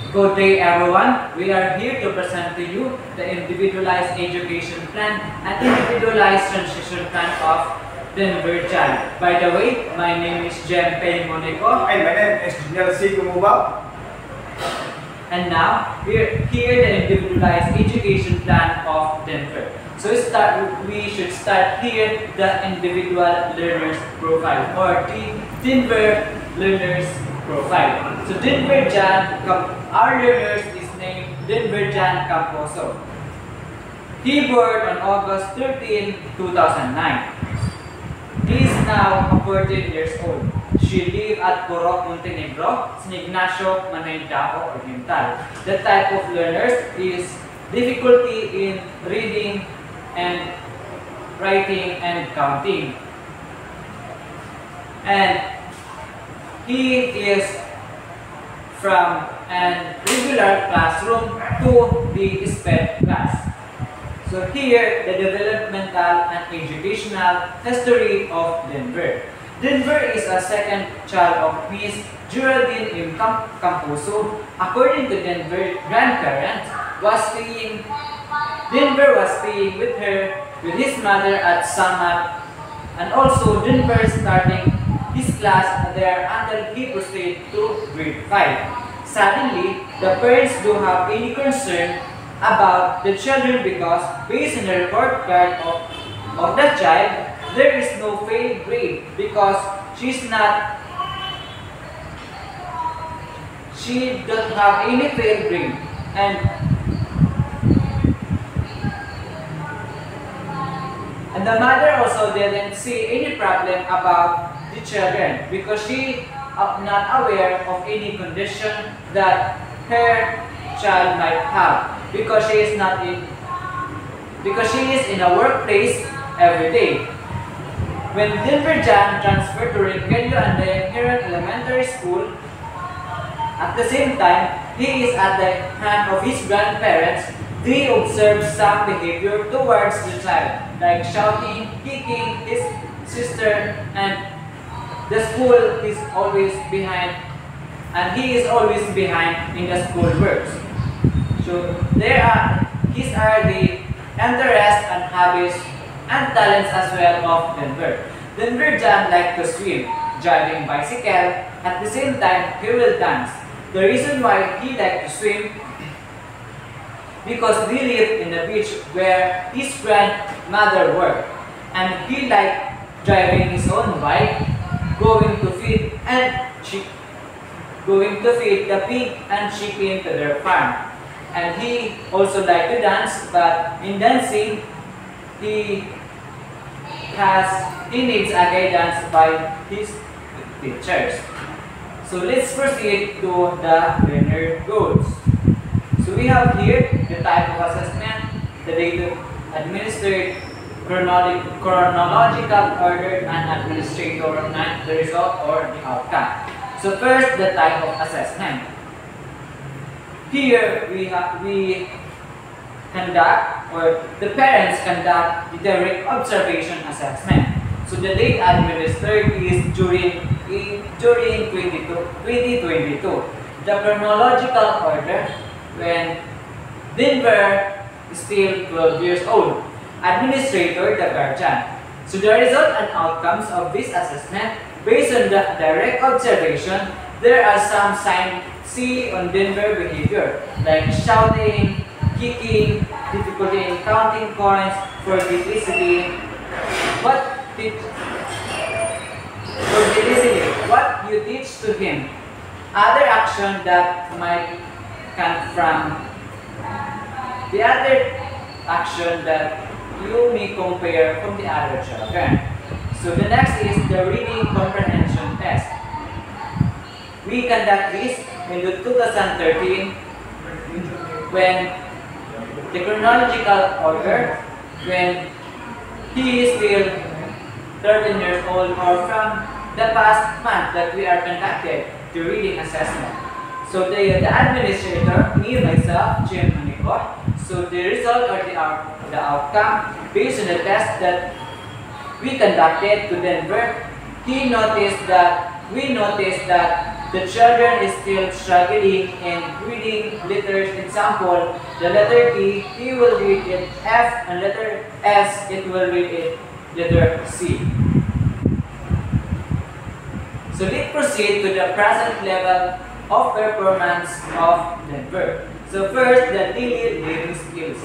Good day everyone. We are here to present to you the individualized education plan and individualized transition plan of Denver Child. By the way, my name is Jem Payne Monico. And my name is Junior C. Kumubao. And now, we're here the individualized education plan of Denver. So we should start here the individual learner's profile or the Denver learner's profile. So Denver Jan, our learners is named Denver Jan Camposo. He born on August 13, 2009. He is now 14 years old. She lives at Purok, Montenegro, San Ignacio, Manayndao, Oriental. The type of learners is difficulty in reading and writing and counting. And he is from a regular classroom to the SPED class. So here, the developmental and educational history of Denver. Denver is a second child of Miss Geraldine M. Camposo. According to Denver grandparents, Denver was staying with her, with his mother at Samat, and also Denver starting his class there until he proceeded to grade 5. Suddenly, the parents don't have any concern about the children because based on the report card of the child, there is no failed grade because she doesn't have any failed grade. And the mother also didn't see any problem about the children because she not aware of any condition that her child might have because she is in a workplace every day. When Denver Jan transferred to Rogelio and Heron Elementary School, at the same time, he is at the hand of his grandparents. They observe some behavior towards the child, like shouting, kicking his sister, and the school is always behind, and he is always behind in the school works. So these are the interests and hobbies and talents as well of Denver. Denver Jan likes to swim, driving bicycle. At the same time, he will dance. The reason why he likes to swim because we live in the beach where his grandmother worked, and he liked driving his own bike, going to feed the pig and chicken to their farm. And he also liked to dance, but in dancing, he needs a guidance by his teachers. So let's proceed to the learner goals. So we have here the type of assessment, the data administered, chronological order, and administrator, and the result or the outcome. So first, the type of assessment. Here we conduct, or the parents conduct, the direct observation assessment. So the date administered is during 2022. The chronological order when Denver is still 12 years old. Administrator, the guardian. So the result and outcomes of this assessment based on the direct observation, there are some signs seen on Denver behavior like shouting, kicking, difficulty in counting coins, forgetfulity. What you teach to him. Other action that might come from the other action that you may compare from the other children. So the next is the reading comprehension test. We conduct this in 2013 when the chronological order, when he is still 13 years old, or from the past month that we are conducted the reading assessment. So the administrator, me, myself, Jim Manico, so the result or the outcome based on the test that we conducted to Denver, we noticed that the children is still struggling in reading letters. Example, the letter T, he will read it F, and letter S, it will read it letter C. So let's proceed to the present level of performance of Denver. So first, the daily living skills.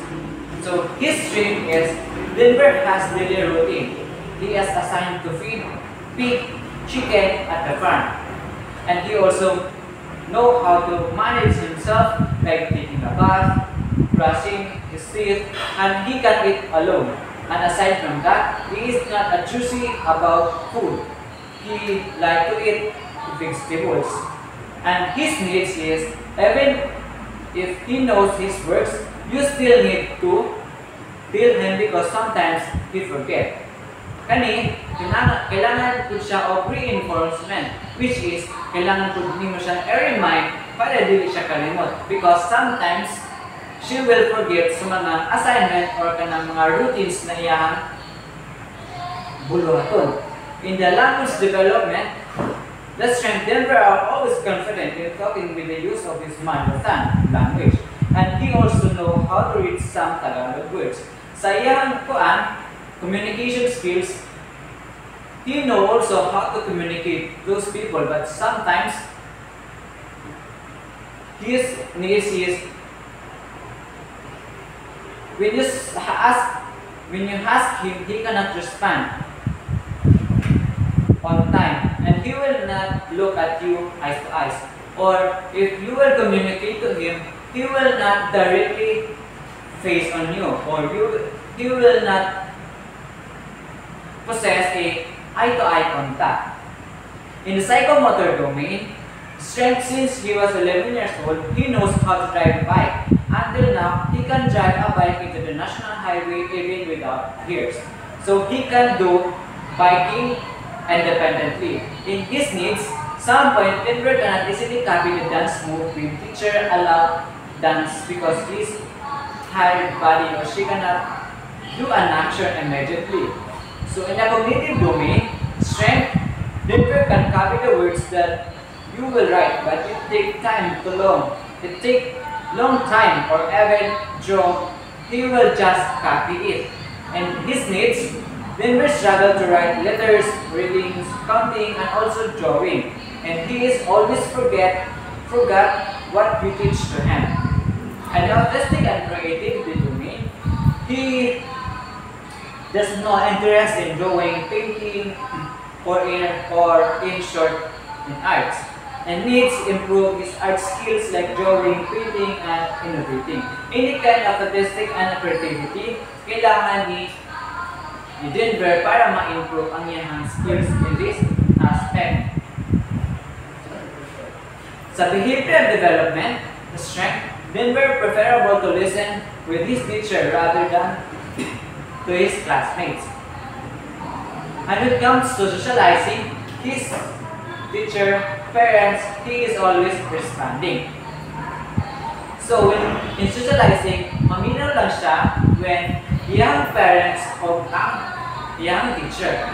So his strength is Denver has daily routine. He is assigned to feed pig, chicken at the farm. And he also know how to manage himself, like taking a bath, brushing his teeth, and he can eat alone. And aside from that, he is not a choosy about food. He like to eat vegetables. And his needs is, even if he knows his works, you still need to tell him because sometimes he forget. Kani, kailangan po siya of reinforcement, which is, kailangan po mo siya i-remind para dili siya kalimot. Because sometimes, she will forget sa mga assignment or kanang mga routines na iyang buluhaton. In the language development, the strength Denver are always confident in talking with the use of his mother tongue language. And he also know how to read some Tagalog words. Sa iyang communication skills, he know also how to communicate those people, but sometimes his needs is when you ask him, he cannot respond on time, and he will not look at you eyes to eyes. Or if you will communicate to him, he will not directly face on you, or he will not possess a eye-to-eye contact. In the psychomotor domain, strength since he was 11 years old, he knows how to drive a bike. Until now, he can drive a bike into the national highway even without gears. So he can do biking independently. In his needs, some point Denver cannot easily copy the dance move when teacher allow dance because his tired body or she cannot do an action immediately. So in the cognitive domain, strength, Denver can copy the words that you will write, but it takes time to long. It takes long time or even draw, he will just copy it. And his needs, Denver struggle to write letters, readings, counting, and also drawing. And he is always forgot what you teach to him. And the artistic and creativity domain, he does not interest in drawing, painting, or in short in arts. And needs improve his art skills like drawing, painting, and innovating. Any kind of artistic and creativity, kailangan ni Denver para ma-improve ang iyang skills in this aspect. Sa behavioral development, the strength, Denver preferable to listen with his teacher rather than to his classmates. And when it comes to socializing, his teacher, parents, he is always responding. So in socializing, maminaw lang siya when young parents of ang young teacher.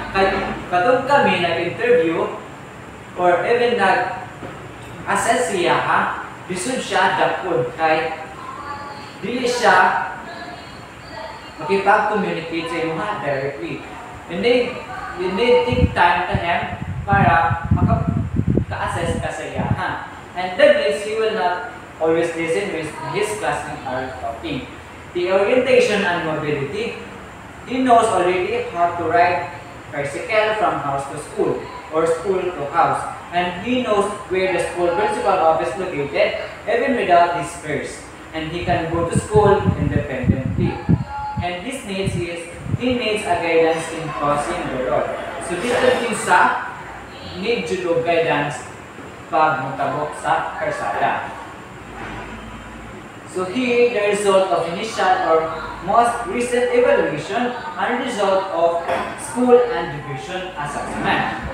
Katong kami nag-interview or even nag-assess siya lisod siya dapod kay dili siya makipag-communicate sa imo directly. And they take time to him para maka-assess ka sa iya. And that means he will not always listen with his classmates are talking. The orientation and mobility, he knows already how to ride bicycle from house to school or school to house. And he knows where the school principal office is located even without his purse. And he can go to school independently. And his needs is, he needs a guidance in crossing the road. So dito din sa need judo guidance pag mutabok sa karsada. So here, the result of initial or most recent evaluation and result of school and division assessment.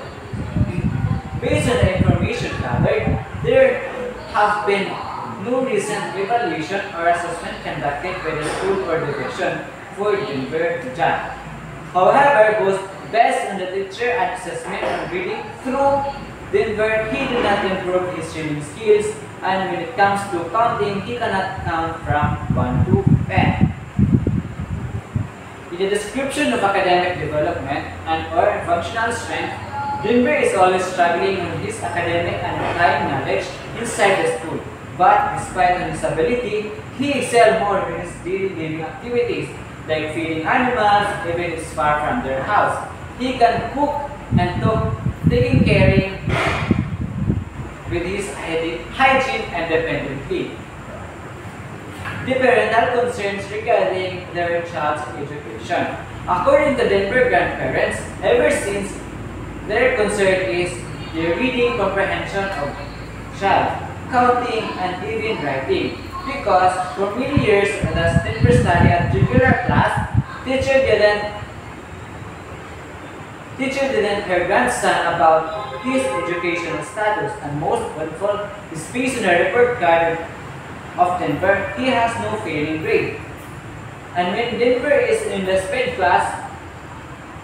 Based on the information gathered, there have been no recent evaluation or assessment conducted by the school or division for Denver John. However, both based on the teacher and assessment on reading through Denver, he did not improve his reading skills, and when it comes to counting, he cannot count from 1 to 10. In the description of academic development and or functional strength, Denver is always struggling with his academic and applying knowledge inside the school. But despite his ability, he excelled more in his daily living activities, like feeding animals even if it's far from their house. He can cook and taking care with his hygiene independently. The parental concerns regarding their child's education. According to Denver grandparents, ever since their concern is the reading comprehension of child, counting, and even writing. Because for many years, as Denver studied at regular class, teacher didn't her grandson about his educational status, and most helpful is based on a report card of Denver. He has no failing grade. And when Denver is in the sped class,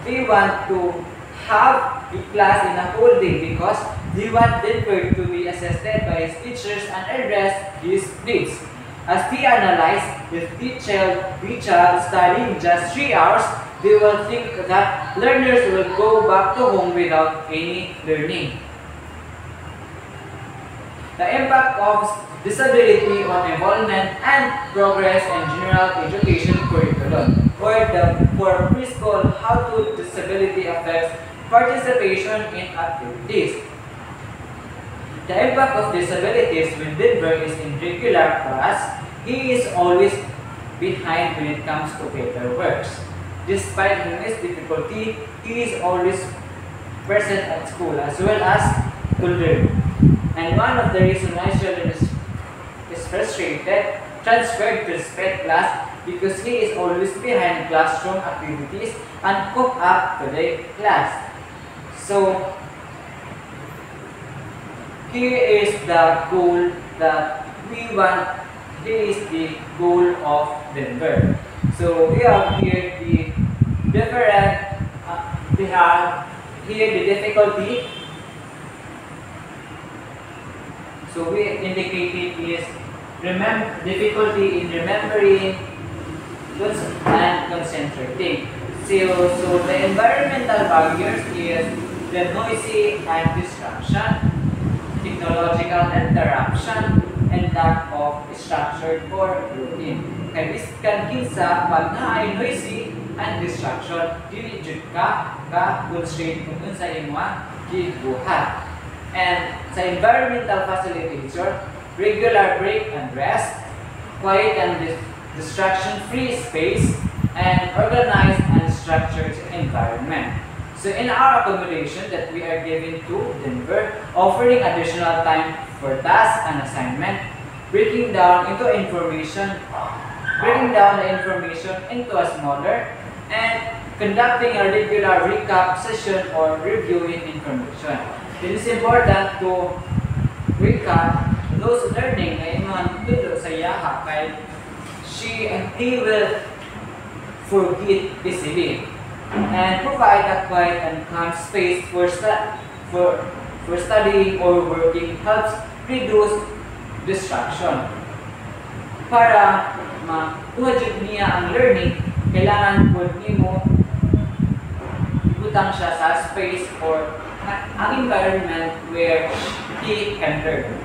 they want to have a class in a whole day because they want Denver to be assisted by his teachers and address his needs. As they analyze if the child studying just 3 hours, they will think that learners will go back to home without any learning. The impact of disability on involvement and progress in general education curriculum, or for preschool, how to disability affects participation in activities. The impact of disabilities when Denver is in regular class, he is always behind when it comes to paperwork. Despite his difficulty, he is always present at school as well as to learn. And one of the reasons why children is frustrated, transferred to sped class because he is always behind classroom activities and cope up to the class. So, here is the goal that we want. Here is the goal of Denver. So we have here the different, we have here the difficulty. So we indicated is difficulty in remembering and concentrating. So the environmental barriers is the noisy and distraction, technological interruption, and lack of structured or routine. Kaya kan kinsa pag naay noisy and distraction, dili jud ka constraint kung sa imong gibuhat. And sa environmental facilitator, regular break and rest, quiet and distraction-free space, and organized and structured environment. So in our accommodation that we are giving to Denver, offering additional time for tasks and assignment, breaking down the information into a smaller, and conducting a regular recap session or reviewing information. It is important to recap those learning na inyong tulo sa yaha kay he will forget easily. And provide a quiet and calm space for studying or working helps reduce distraction. Para makuha niya ang learning, kailangan po nimo ibutang siya sa space or ang environment where he can learn.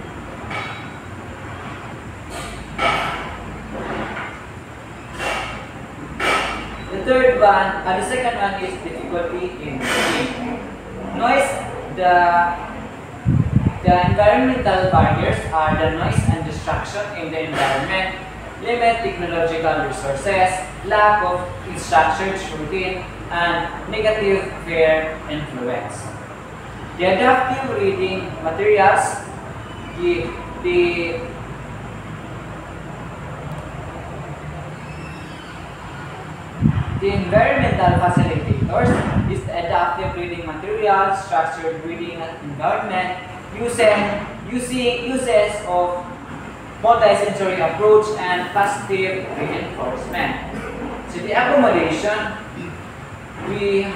The second one is difficulty in reading. Noise, the environmental barriers are the noise and distraction in the environment, limit technological resources, lack of structured routine, and negative peer influence. The adaptive reading materials, the environmental facilitators is the adaptive reading materials, structured reading environment, uses of multi-sensory approach, and positive reinforcement. So the accommodation, we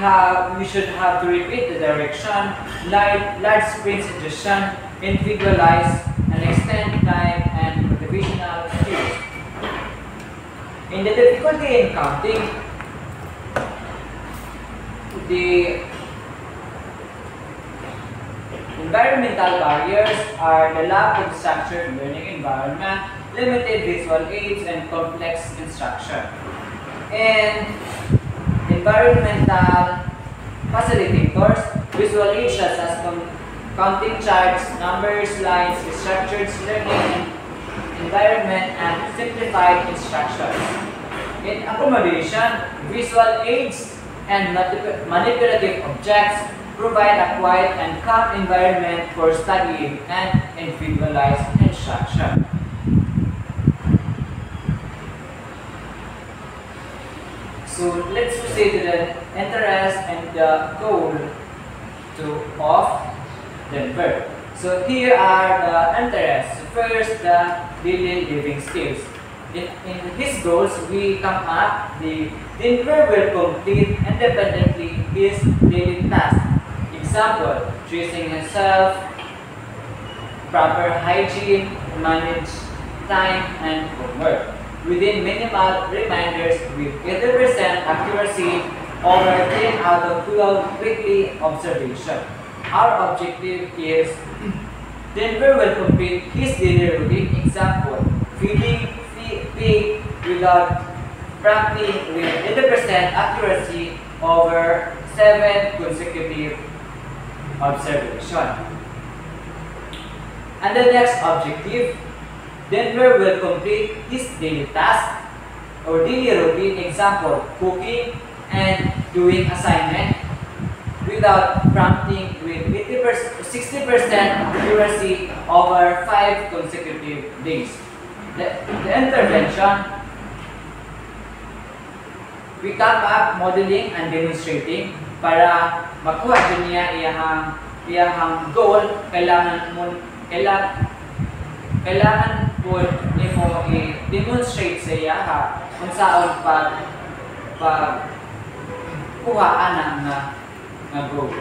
should have to repeat the direction, large sprint suggestion, individualize, and extend time and motivational cues. In the difficulty in counting, the environmental barriers are the lack of structured learning environment, limited visual aids, and complex instruction. And environmental facilitators, visual aids such as counting charts, numbers, lines, structured learning environment, and simplified instructions. In accommodation, visual aids and manipulative objects provide a quiet and calm environment for studying and individualized instruction. So let's proceed to the interest and the goal of Denver. So here are the interests. First, the daily living skills. In his goals, we come up the Denver will complete independently his daily tasks. Example, dressing himself, proper hygiene, manage time and homework. Within minimal reminders with 80% accuracy over 10 out of 12 weekly observation. Our objective is Denver will complete his daily routine. Example, feeding pig without prompting with 80% accuracy over 7 consecutive observation. And the next objective, Denver will complete his daily task or daily routine. Example, cooking and doing assignment without prompting with 60% accuracy over 5 consecutive days. The intervention, we come up modeling and demonstrating para makuha dyan niya iyahang goal. Kailangan po nimo i-demonstrate sa iya kung saan kuha anang na goal.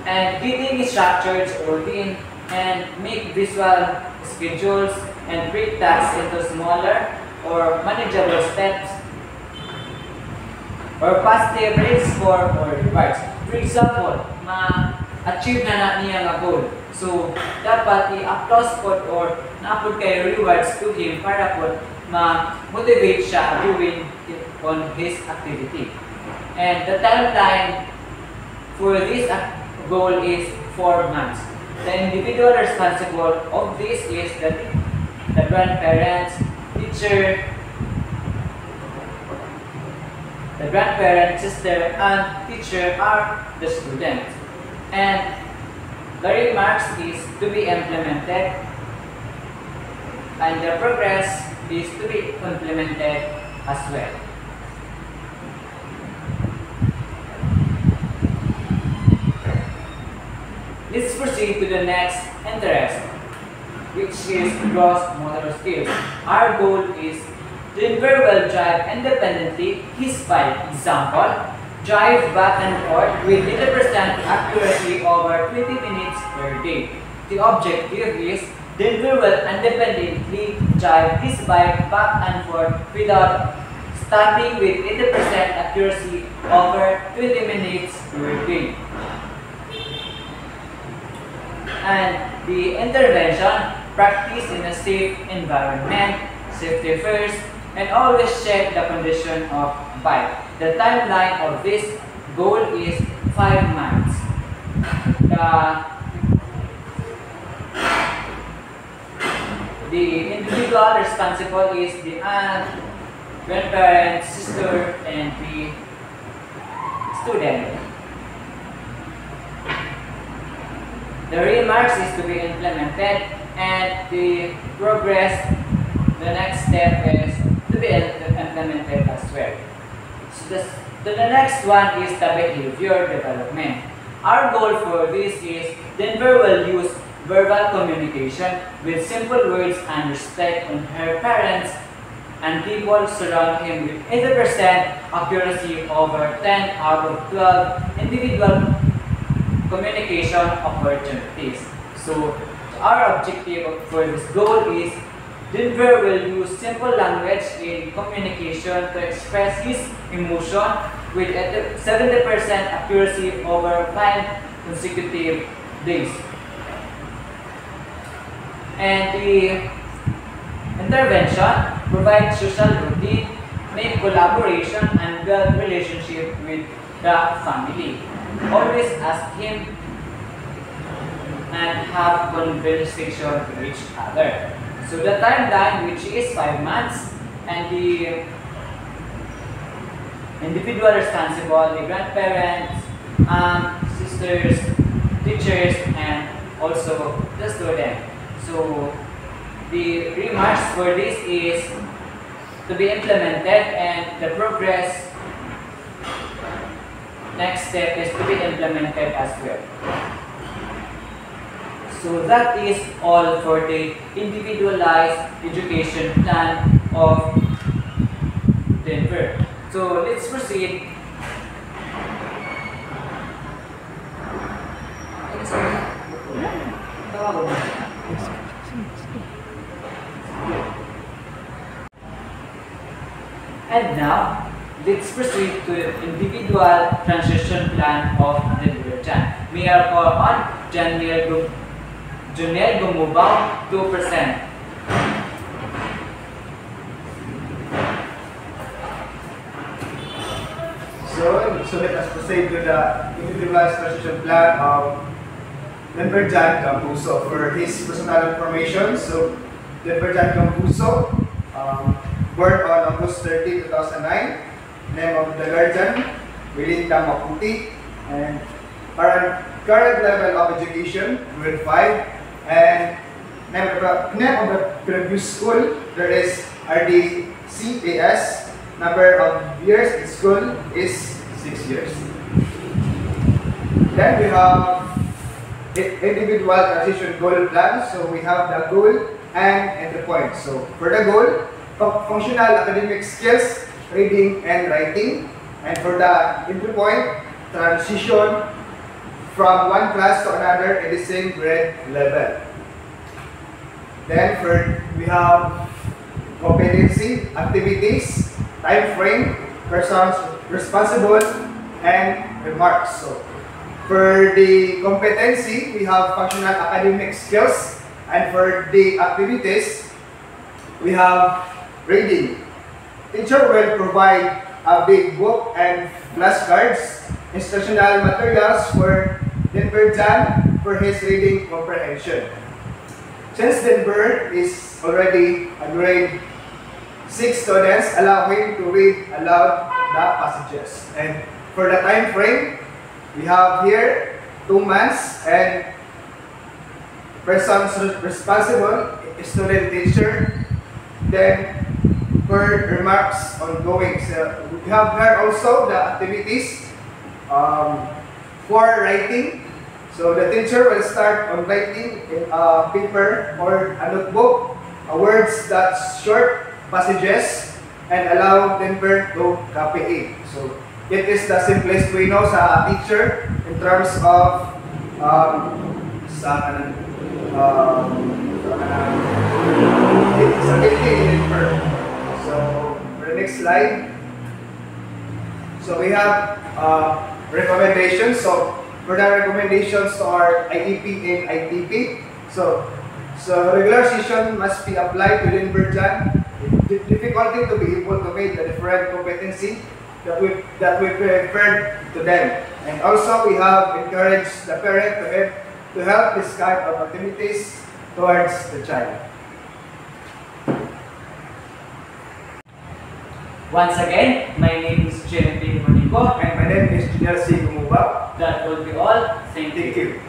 And giving structured routine and make visual schedules and break tasks into smaller or manageable steps or positive rates for or rewards. For example, ma-achieve na niya nga goal. So, dapat i-applause po or na-upload kayo rewards to him para po ma-motivate siya doing on his activity. And the timeline for this goal is 4 months. The individual responsible of this is the grandparents, teacher, the grandparent, sister, and teacher are the students. And the remarks is to be implemented and the progress is to be implemented as well. Let's proceed to the next interest, which is gross motor skills. Our goal is Denver will drive independently his bike. Example, drive back and forth with 80% accuracy over 20 minutes per day. The objective is Denver will independently drive his bike back and forth without stopping with 80% accuracy over 20 minutes per day. And the intervention, practice in a safe environment, safety first, and always check the condition of bike. The timeline of this goal is 5 months. The individual responsible is the aunt, grandparent, sister, and the student. The remarks is to be implemented, and the progress, the next step is to be implemented as well. So the next one is the behavior development. Our goal for this is Denver will use verbal communication with simple words and respect on her parents and people surround him with 80% accuracy over 10 out of 12 individual communication opportunities. So, our objective for this goal is Denver will use simple language in communication to express his emotion with 70% accuracy over 5 consecutive days. And the intervention provides social routine, make collaboration, and build relationship with the family. Always ask him and have conversation with each other. So the timeline, which is 5 months, and the individual responsible, the grandparents, sisters, teachers, and also the student. So the remarks for this is to be implemented, and the progress next step is to be implemented as well. So that is all for the individualized education plan of Denver. So let's proceed. And now, let's proceed to the individual transition plan of Denver Jan. Mayor call on Janelle Gumubao, 2%. So let us proceed to the individualized transition plan of Denver Jan Campuso. For his personal information, so Denver Jan Campuso, born on August 30, 2009, name of the guardian, Belinda Maputi, and current level of education, grade 5, and name of the previous school, there is RDCAS. Number of years in school is 6 years. Then we have individual transition goal plan. So we have the goal and the point. So for the goal, functional academic skills, reading and writing. And for the entry point, transition from one class to another in the same grade level. Then we have competency, activities, time frame, persons responsible, and remarks. So for the competency, we have functional academic skills, and for the activities, we have reading. Teacher will provide a big book and flashcards, instructional materials for Denver Jan for his reading comprehension. Since Denver is already a grade 6 students, allow him to read aloud the passages. And for the time frame, we have here 2 months, and persons responsible, student teacher. Then for remarks ongoing. So we have here also the activities for writing. So the teacher will start on writing in a paper or a notebook, words that's short, passages, and allow Denver to copy it. So it is the simplest way no sa teacher in terms of sa Denver. So for the next slide, so we have recommendations. So for the recommendations to our IEP and ITP, so regular session must be applied to Denver Jan. Difficulty to be able to make the different competency that we prepared to them. And also we have encouraged the parent to help this kind of activities towards the child. Once again, my name is Jeremy Monico. And my name is Janelle C. Gumubao. That will be all. Thank you. Thank you.